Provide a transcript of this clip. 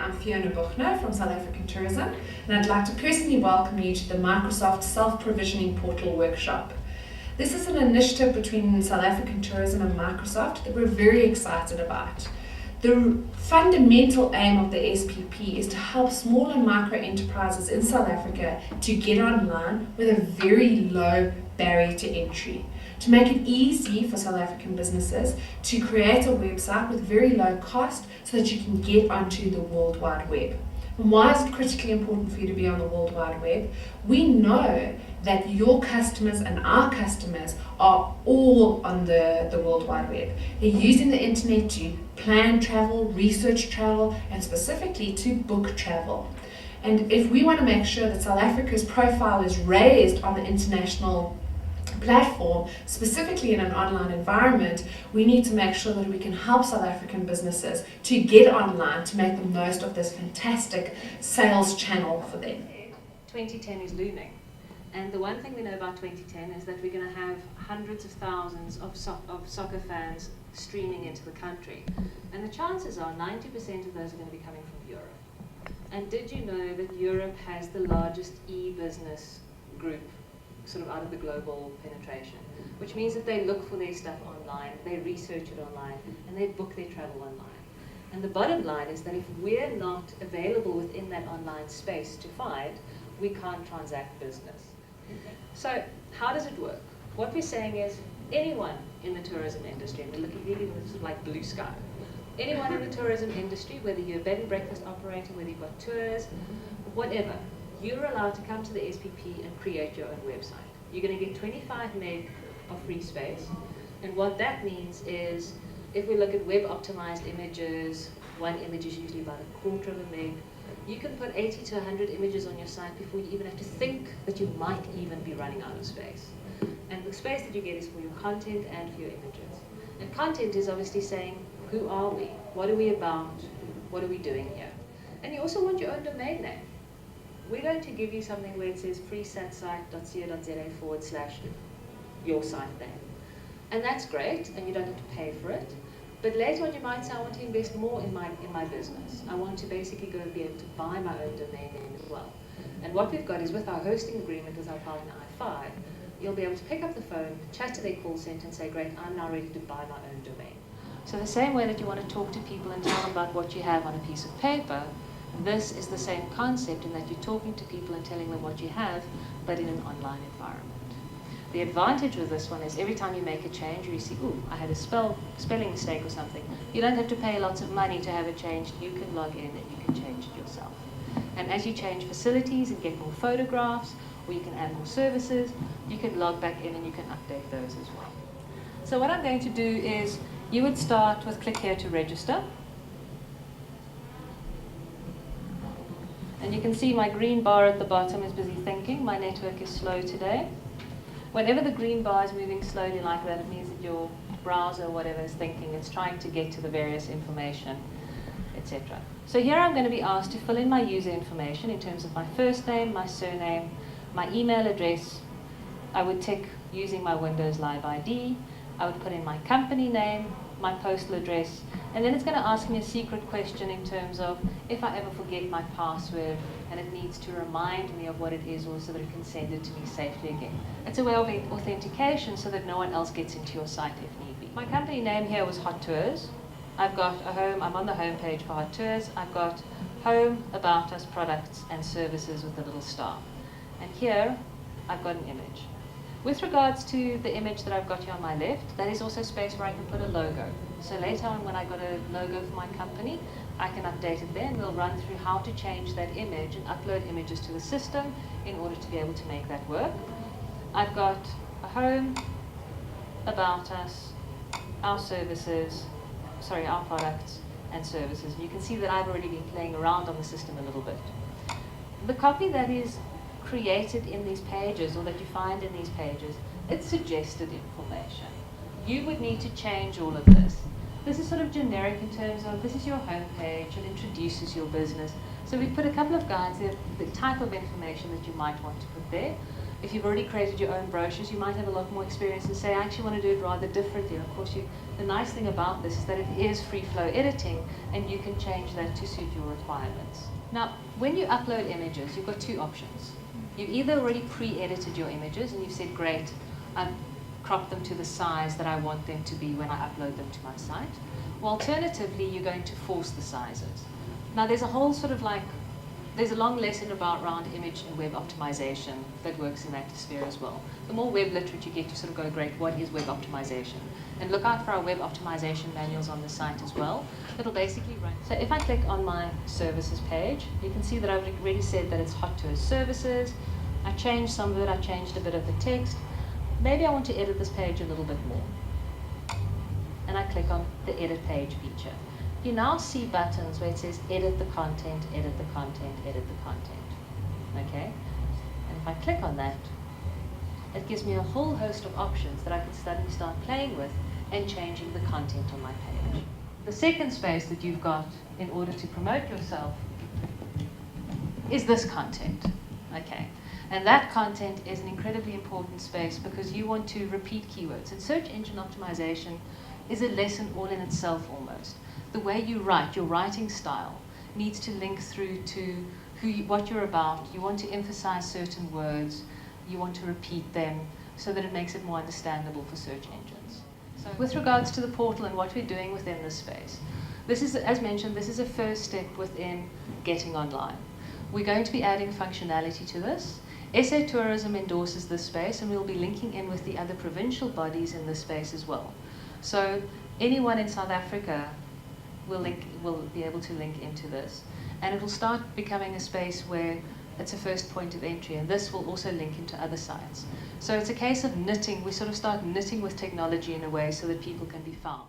I'm Fiona Buchner from South African Tourism, and I'd like to personally welcome you to the Microsoft Self-Provisioning Portal Workshop. This is an initiative between South African Tourism and Microsoft that we're very excited about. The fundamental aim of the SPP is to help small and micro enterprises in South Africa to get online with a very low barrier to entry, to make it easy for South African businesses to create a website with very low cost so that you can get onto the World Wide Web. And why is it critically important for you to be on the World Wide Web? We know that your customers and our customers are all on the World Wide Web. They're using the internet to plan travel, research travel, and specifically to book travel. And if we want to make sure that South Africa's profile is raised on the international platform, specifically in an online environment, we need to make sure that we can help South African businesses to get online to make the most of this fantastic sales channel for them. 2010 is looming, and the one thing we know about 2010 is that we're going to have hundreds of thousands of soccer fans streaming into the country, and the chances are 90% of those are going to be coming from Europe. And did you know that Europe has the largest e-business group sort of out of the global penetration, which means that they look for their stuff online, they research it online, and they book their travel online. And the bottom line is that if we're not available within that online space to find, we can't transact business. So how does it work? What we're saying is anyone in the tourism industry, and we're looking really sort of like blue sky, anyone in the tourism industry, whether you're a bed and breakfast operator, whether you've got tours, whatever, you're allowed to come to the SPP and create your own website. You're going to get 25 meg of free space. And what that means is, if we look at web optimized images, one image is usually about a quarter of a meg. You can put 80 to 100 images on your site before you even have to think that you might even be running out of space. And the space that you get is for your content and for your images. And content is obviously saying, who are we? What are we about? What are we doing here? And you also want your own domain name. We're going to give you something where it says freesatsite.co.za/your site name. And that's great, and you don't have to pay for it. But later on you might say, I want to invest more in my business. I want to basically go and be able to buy my own domain name as well. And what we've got is, with our hosting agreement with our partner i5, you'll be able to pick up the phone, chat to their call center and say, great, I'm now ready to buy my own domain. So the same way that you want to talk to people and tell them about what you have on a piece of paper, this is the same concept in that you're talking to people and telling them what you have, but in an online environment. The advantage with this one is every time you make a change or you see, ooh, I had a spelling mistake or something, you don't have to pay lots of money to have it changed. You can log in and you can change it yourself. And as you change facilities and get more photographs, or you can add more services, you can log back in and you can update those as well. So what I'm going to do is, you would start with click here to register. And you can see my green bar at the bottom is busy thinking. My network is slow today. Whenever the green bar is moving slowly like that, it means that your browser or whatever is thinking. It's trying to get to the various information, etc. So here I'm going to be asked to fill in my user information in terms of my first name, my surname, my email address. I would tick using my Windows Live ID. I would put in my company name, my postal address, and then it's going to ask me a secret question in terms of if I ever forget my password and it needs to remind me of what it is, or so that it can send it to me safely again. It's a way of authentication so that no one else gets into your site if need be. My company name here was Hot Tours. I've got a home, I'm on the home page for Hot Tours. I've got home, about us, products and services with a little star. And here I've got an image. With regards to the image that I've got here on my left, that is also space where I can put a logo. So later on, when I got a logo for my company, I can update it there, and we'll run through how to change that image and upload images to the system in order to be able to make that work. I've got a home, about us, our services, our products and services. You can see that I've already been playing around on the system a little bit. The copy that is created in these pages, or that you find in these pages, it's suggested information. You would need to change all of this. This is sort of generic in terms of, this is your home page, it introduces your business. So we've put a couple of guides there, the type of information that you might want to put there. If you've already created your own brochures, you might have a lot more experience and say, I actually want to do it rather differently. And of course, the nice thing about this is that it is free flow editing, and you can change that to suit your requirements. Now, when you upload images, you've got two options. You've either already pre-edited your images and you've said, great, I've cropped them to the size that I want them to be when I upload them to my site. Or alternatively, you're going to force the sizes. Now, there's a whole sort of there's a long lesson around image and web optimization that works in that sphere as well. The more web literate you get, to sort of go, great, what is web optimization? And look out for our web optimization manuals on the site as well. It'll basically run. So if I click on my services page, you can see that I've already said that it's Hot Tours services. I changed some of it, I changed a bit of the text. Maybe I want to edit this page a little bit more. And I click on the edit page feature. You now see buttons where it says edit the content, edit the content, edit the content. Okay? And if I click on that, it gives me a whole host of options that I can suddenly start playing with and changing the content on my page. The second space that you've got in order to promote yourself is this content. Okay? And that content is an incredibly important space because you want to repeat keywords. And search engine optimization is a lesson all in itself almost. The way you write, your writing style, needs to link through to what you're about. You want to emphasize certain words. You want to repeat them so that it makes it more understandable for search engines. So with regards to the portal and what we're doing within this space, this is, as mentioned, this is a first step within getting online. We're going to be adding functionality to this. SA Tourism endorses this space, and we'll be linking in with the other provincial bodies in this space as well. So anyone in South Africa will be able to link into this. And it will start becoming a space where it's a first point of entry, and this will also link into other sites. So it's a case of knitting. We sort of start knitting with technology in a way so that people can be found.